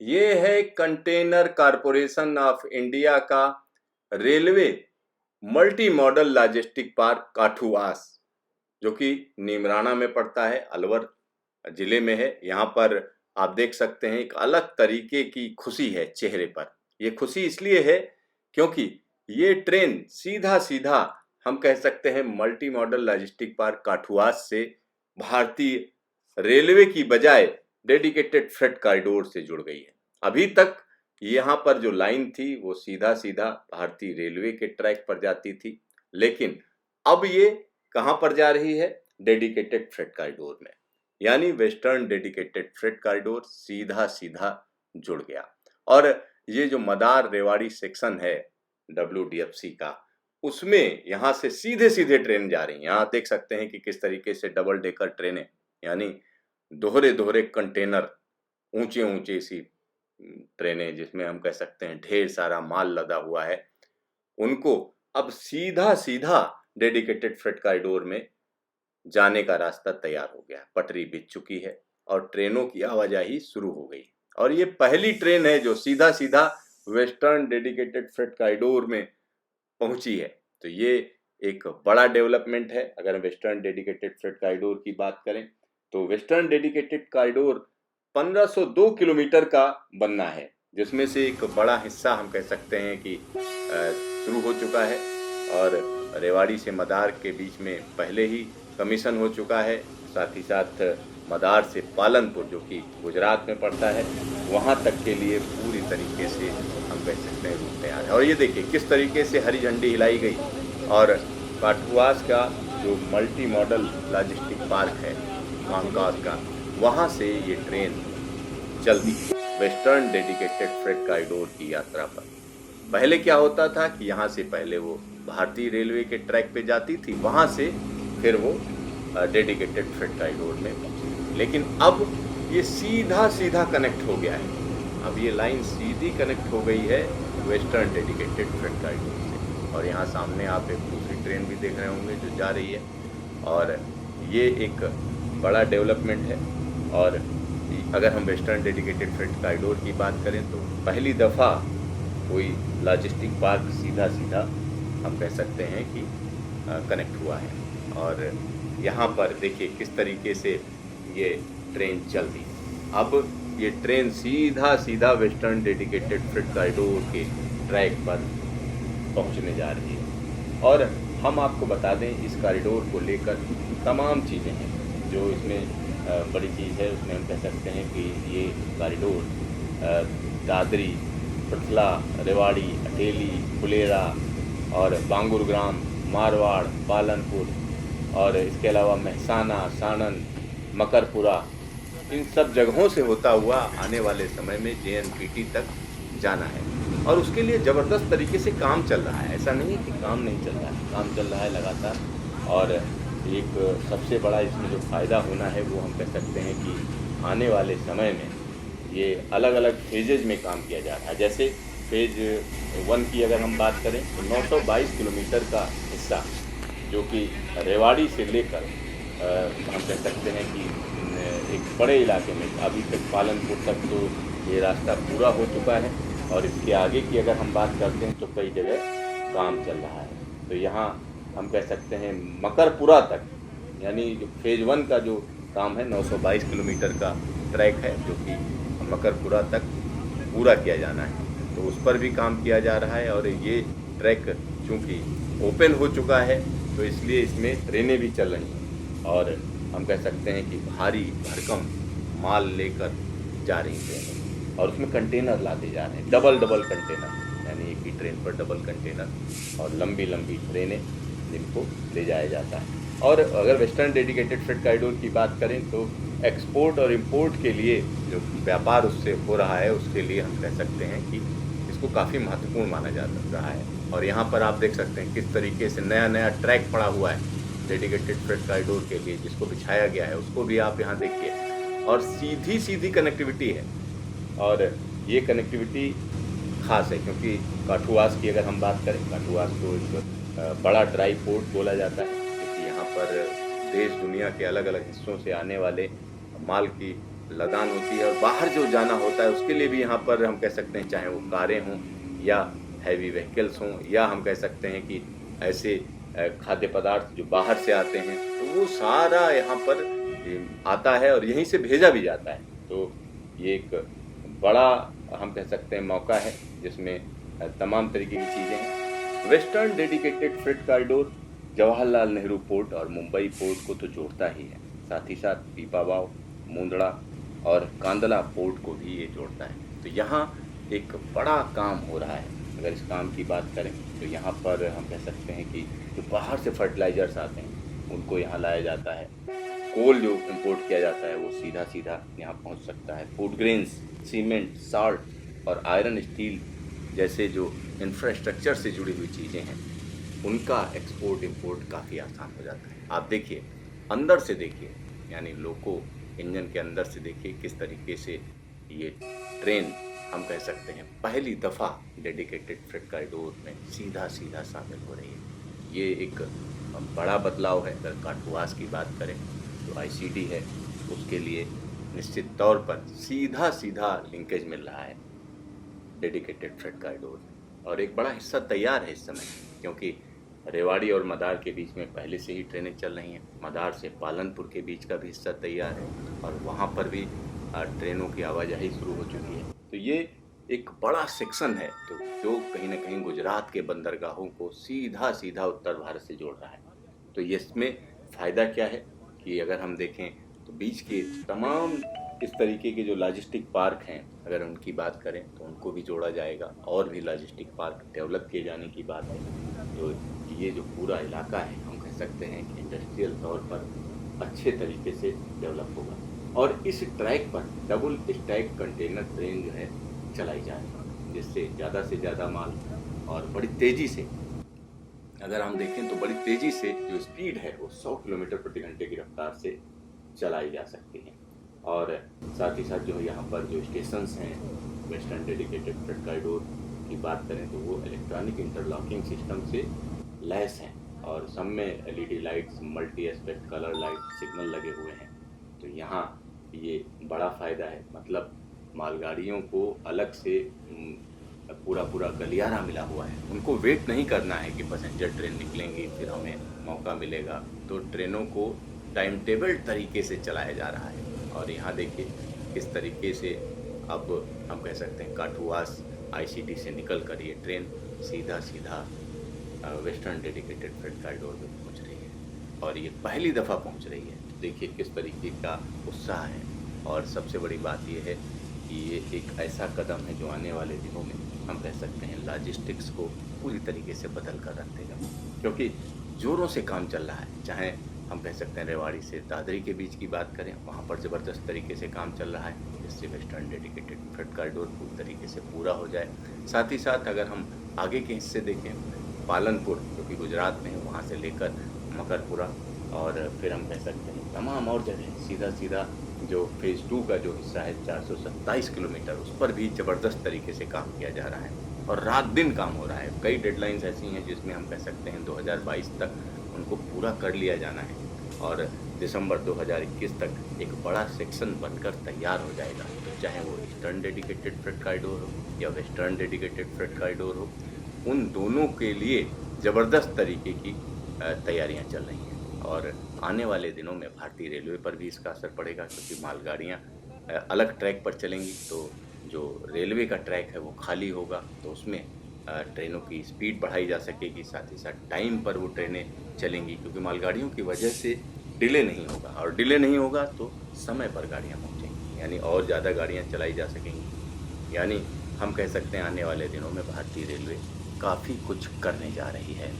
ये है container corporation of India का railway multi modal logistic park Kathuwas, जो कि नीमराना में पड़ता है, अलवर जिले में है। यहाँ पर आप देख सकते हैं एक अलग तरीके की खुशी है चेहरे पर। ये खुशी इसलिए है क्योंकि ये ट्रेन सीधा सीधा हम कह सकते हैं मल्टी मॉडल लॉजिस्टिक पार्क काठुआस से भारतीय रेलवे की बजाय डेडिकेटेड फ्रेट कॉरिडोर से जुड़ गई है। अभी तक यहाँ पर जो लाइन थी वो सीधा सीधा भारतीय रेलवे के ट्रैक पर जाती थी, लेकिन अब ये कहाँ पर जा रही है? डेडिकेटेड फ्रेट कॉरिडोर में, यानी वेस्टर्न डेडिकेटेड फ्रेट कॉरिडोर सीधा सीधा जुड़ गया। और ये जो मदार रेवाड़ी सेक्शन है WDFC का, उसमें यहाँ से सीधे सीधे ट्रेन जा रही हैं। यहाँ देख सकते हैं कि किस तरीके से डबल डेकर ट्रेनें, यानी दोहरे दोहरे कंटेनर, ऊंचे ऊंचे सी ट्रेनें जिसमें हम कह सकते हैं ढेर सारा माल लदा हुआ है, उनको अब सीधा सीधा डेडिकेटेड फ्रेट कॉरिडोर में जाने का रास्ता तैयार हो गया। पटरी बिछ चुकी है और ट्रेनों की आवाजाही शुरू हो गई। और ये पहली ट्रेन है जो सीधा सीधा वेस्टर्न डेडिकेटेड फ्रेट कॉरिडोर में पहुंची है। तो ये एक बड़ा डेवलपमेंट है। अगर वेस्टर्न डेडिकेटेड फ्रेट कॉरिडोर की बात करें तो वेस्टर्न डेडिकेटेड कॉरिडोर 1502 किलोमीटर का बनना है, जिसमें से एक बड़ा हिस्सा हम कह सकते हैं कि शुरू हो चुका है और रेवाड़ी से मदार के बीच में पहले ही कमीशन हो चुका है। साथ ही साथ मदार से पालनपुर, जो कि गुजरात में पड़ता है, वहाँ तक के लिए पूरी तरीके से हम कह सकते हैं रूट तैयार है। और ये देखिए किस तरीके से हरी झंडी हिलाई गई और काठुआस का जो मल्टी मॉडल लॉजिस्टिक पार्क है कांकास का, वहाँ से ये ट्रेन चल the western dedicated freight corridor की यात्रा पर। पहले क्या होता था कि यहाँ से पहले वो भारतीय रेलवे के ट्रैक पे जाती थी, वहाँ से फिर वो डेडिकेटेड फ्रेट कॉरिडोर में पहुंची, लेकिन अब ये सीधा सीधा कनेक्ट हो गया है। अब ये लाइन सीधी कनेक्ट हो गई है वेस्टर्न डेडिकेटेड फ्रेट कॉरिडोर से। और यहाँ सामने आप एक दूसरी ट्रेन भी देख रहे होंगे जो जा रही है, और ये एक बड़ा डेवलपमेंट है। और अगर हम वेस्टर्न डेडिकेटेड फ्रेट कॉरिडोर की बात करें तो पहली दफ़ा कोई लॉजिस्टिक पार्क सीधा सीधा हम कह सकते हैं कि कनेक्ट हुआ है। और यहाँ पर देखिए किस तरीके से ये ट्रेन चल रही है। अब ये ट्रेन सीधा सीधा वेस्टर्न डेडिकेटेड फ्रेट कॉरिडोर के ट्रैक पर पहुँचने जा रही है। और हम आपको बता दें इस कॉरिडोर को लेकर तमाम चीज़ें हैं। जो इसमें बड़ी चीज़ है उसमें हम कह सकते हैं कि ये कॉरिडोर दादरी, पटला, रेवाड़ी, अटेली, फुलेरा और बांगुरग्राम, मारवाड़, पालनपुर और इसके अलावा महसाना, साणंद, मकरपुरा, इन सब जगहों से होता हुआ आने वाले समय में JNPT तक जाना है। और उसके लिए ज़बरदस्त तरीके से काम चल रहा है। ऐसा नहीं है कि काम नहीं चल रहा है, काम चल रहा है लगातार। और एक सबसे बड़ा इसमें जो फ़ायदा होना है वो हम कह सकते हैं कि आने वाले समय में ये अलग अलग फेजेज में काम किया जा रहा है। जैसे फेज 1 की अगर हम बात करें तो 922 किलोमीटर का हिस्सा, जो कि रेवाड़ी से लेकर हम कह सकते हैं कि एक बड़े इलाके में अभी तक पालनपुर तक तो ये रास्ता पूरा हो चुका है। और इसके आगे की अगर हम बात करते हैं तो कई जगह काम चल रहा है। तो यहाँ हम कह सकते हैं मकरपुरा तक, यानी जो फेज 1 का जो काम है 922 किलोमीटर का ट्रैक है जो कि मकरपुरा तक पूरा किया जाना है, तो उस पर भी काम किया जा रहा है। और ये ट्रैक चूँकि ओपन हो चुका है तो इसलिए इसमें ट्रेनें भी चल रही हैं और हम कह सकते हैं कि भारी भरकम माल लेकर जा रही ट्रेनें। और उसमें कंटेनर लाते जा रहे हैं, डबल कंटेनर, यानी एक ही ट्रेन पर डबल कंटेनर और लंबी लंबी ट्रेनें जिनको ले जाया जाता है। और अगर वेस्टर्न डेडिकेटेड फ्रेट कॉरिडोर की बात करें तो एक्सपोर्ट और इंपोर्ट के लिए जो व्यापार उससे हो रहा है उसके लिए हम कह सकते हैं कि इसको काफ़ी महत्वपूर्ण माना जा रहा है। और यहाँ पर आप देख सकते हैं किस तरीके से नया नया ट्रैक पड़ा हुआ है डेडिकेटेड फ्रेट कॉरिडोर के लिए, जिसको बिछाया गया है उसको भी आप यहाँ देखिए। और सीधी सीधी कनेक्टिविटी है, और ये कनेक्टिविटी ख़ास है क्योंकि काठुआस की अगर हम बात करें, काठुआस को एक बड़ा ड्राई पोर्ट बोला जाता है क्योंकि यहाँ पर देश दुनिया के अलग अलग हिस्सों से आने वाले माल की लदान होती है और बाहर जो जाना होता है उसके लिए भी यहाँ पर हम कह सकते हैं, चाहे वो कारें हों या हैवी व्हीकल्स हों या हम कह सकते हैं कि ऐसे खाद्य पदार्थ जो बाहर से आते हैं, तो वो सारा यहाँ पर आता है और यहीं से भेजा भी जाता है। तो ये एक बड़ा हम कह सकते हैं मौका है जिसमें तमाम तरीके की चीज़ें हैं। Western dedicated freight corridor Jawaharlal Nehru port और मुंबई पोर्ट को तो जोड़ता ही है, साथ ही साथ पीपावाव, मुंद्रा और कांदला पोर्ट को भी ये जोड़ता है। तो यहाँ एक बड़ा काम हो रहा है। अगर इस काम की बात करें तो यहाँ पर हम कह सकते हैं कि जो बाहर से फर्टिलाइजर्स आते हैं उनको यहाँ लाया जाता है। कोल जो इंपोर्ट किया जाता है वो सीधा सीधा यहाँ पहुँच सकता है। फूड ग्रेन्स, सीमेंट, साल्ट और आयरन स्टील जैसे जो इंफ्रास्ट्रक्चर से जुड़ी हुई चीज़ें हैं उनका एक्सपोर्ट इंपोर्ट काफ़ी आसान हो जाता है। आप देखिए, अंदर से देखिए, यानी लोको इंजन के अंदर से देखिए किस तरीके से ये ट्रेन हम कह सकते हैं पहली दफ़ा डेडिकेटेड फ्रेट कॉरिडोर में सीधा सीधा शामिल हो रही है। ये एक बड़ा बदलाव है। अगर काठुआस की बात करें तो आईसीडी है, उसके लिए निश्चित तौर पर सीधा सीधा लिंकेज मिल रहा है डेडिकेटेड फ्रेट कॉरिडोर में। और एक बड़ा हिस्सा तैयार है इस समय, क्योंकि रेवाड़ी और मदार के बीच में पहले से ही ट्रेनें चल रही हैं। मदार से पालनपुर के बीच का भी हिस्सा तैयार है और वहाँ पर भी ट्रेनों की आवाजाही शुरू हो चुकी है। तो ये एक बड़ा सेक्शन है तो जो कहीं ना कहीं गुजरात के बंदरगाहों को सीधा सीधा उत्तर भारत से जोड़ रहा है। तो ये इसमें फ़ायदा क्या है कि अगर हम देखें तो बीच के तमाम इस तरीके के जो लॉजिस्टिक पार्क हैं, अगर उनकी बात करें तो उनको भी जोड़ा जाएगा और भी लॉजिस्टिक पार्क डेवलप किए जाने की बात है। तो ये जो पूरा इलाका है हम कह सकते हैं कि इंडस्ट्रियल तौर पर अच्छे तरीके से डेवलप होगा। और इस ट्रैक पर डबल स्टैक कंटेनर ट्रेन जो है चलाई जाएगी, जिससे ज़्यादा से ज़्यादा माल और बड़ी तेज़ी से, अगर हम देखें तो बड़ी तेज़ी से जो स्पीड है वो 100 किलोमीटर प्रति घंटे की रफ्तार से चलाई जा सकती है। और साथ ही साथ जो यहाँ पर जो स्टेशंस हैं वेस्टर्न डेडिकेटेड फ्रेट कॉरिडोर की बात करें तो वो इलेक्ट्रॉनिक इंटरलॉकिंग सिस्टम से लैस हैं और सब में LED lights, multi aspect colour light signal लगे हुए हैं। तो यहाँ ये बड़ा फ़ायदा है, मतलब मालगाड़ियों को अलग से पूरा गलियारा मिला हुआ है। उनको वेट नहीं करना है कि पैसेंजर ट्रेन निकलेंगी फिर हमें मौका मिलेगा। तो ट्रेनों को टाइम टेबल तरीके से चलाया जा रहा है। और यहाँ देखिए किस तरीके से अब हम कह सकते हैं काठुआस आईसीडी से निकल कर ये ट्रेन सीधा सीधा वेस्टर्न डेडिकेटेड फ्रेट कॉरिडोर में पहुँच रही है और ये पहली दफ़ा पहुँच रही है। देखिए किस तरीके का उत्साह है। और सबसे बड़ी बात यह है कि ये एक ऐसा कदम है जो आने वाले दिनों में हम कह सकते हैं लॉजिस्टिक्स को पूरी तरीके से बदल कर रख देगा, क्योंकि ज़ोरों से काम चल रहा है। चाहे हम कह सकते हैं रेवाड़ी से दादरी के बीच की बात करें, वहाँ पर ज़बरदस्त तरीके से काम चल रहा है, जिससे वेस्टर्न डेडिकेटेड फ्रेट कॉरिडोर पूरी तरीके से पूरा हो जाए। साथ ही साथ अगर हम आगे के हिस्से देखें, पालनपुर जो कि गुजरात में है, वहाँ से लेकर मकरपुरा और फिर हम कह सकते हैं तमाम और जगह सीधा सीधा जो फेज़ 2 का जो हिस्सा है 427 किलोमीटर, उस पर भी ज़बरदस्त तरीके से काम किया जा रहा है और रात दिन काम हो रहा है। कई डेडलाइंस ऐसी हैं जिसमें हम कह सकते हैं 2022 तक उनको पूरा कर लिया जाना है और दिसंबर 2021 तक एक बड़ा सेक्शन बनकर तैयार हो जाएगा। तो चाहे वो ईस्टर्न डेडिकेटेड फ्रेट कॉरिडोर हो या वेस्टर्न डेडिकेटेड फ्रेट कॉरिडोर हो, उन दोनों के लिए ज़बरदस्त तरीके की तैयारियां चल रही हैं। और आने वाले दिनों में भारतीय रेलवे पर भी इसका असर पड़ेगा, क्योंकि मालगाड़ियाँ अलग ट्रैक पर चलेंगी तो जो रेलवे का ट्रैक है वो खाली होगा, तो उसमें ट्रेनों की स्पीड बढ़ाई जा सकेगी। साथ ही साथ टाइम पर वो ट्रेनें चलेंगी, क्योंकि मालगाड़ियों की वजह से डिले नहीं होगा और डिले नहीं होगा तो समय पर गाड़ियाँ पहुँचेंगी, यानी और ज़्यादा गाड़ियाँ चलाई जा सकेंगी। यानी हम कह सकते हैं आने वाले दिनों में भारतीय रेलवे काफ़ी कुछ करने जा रही है।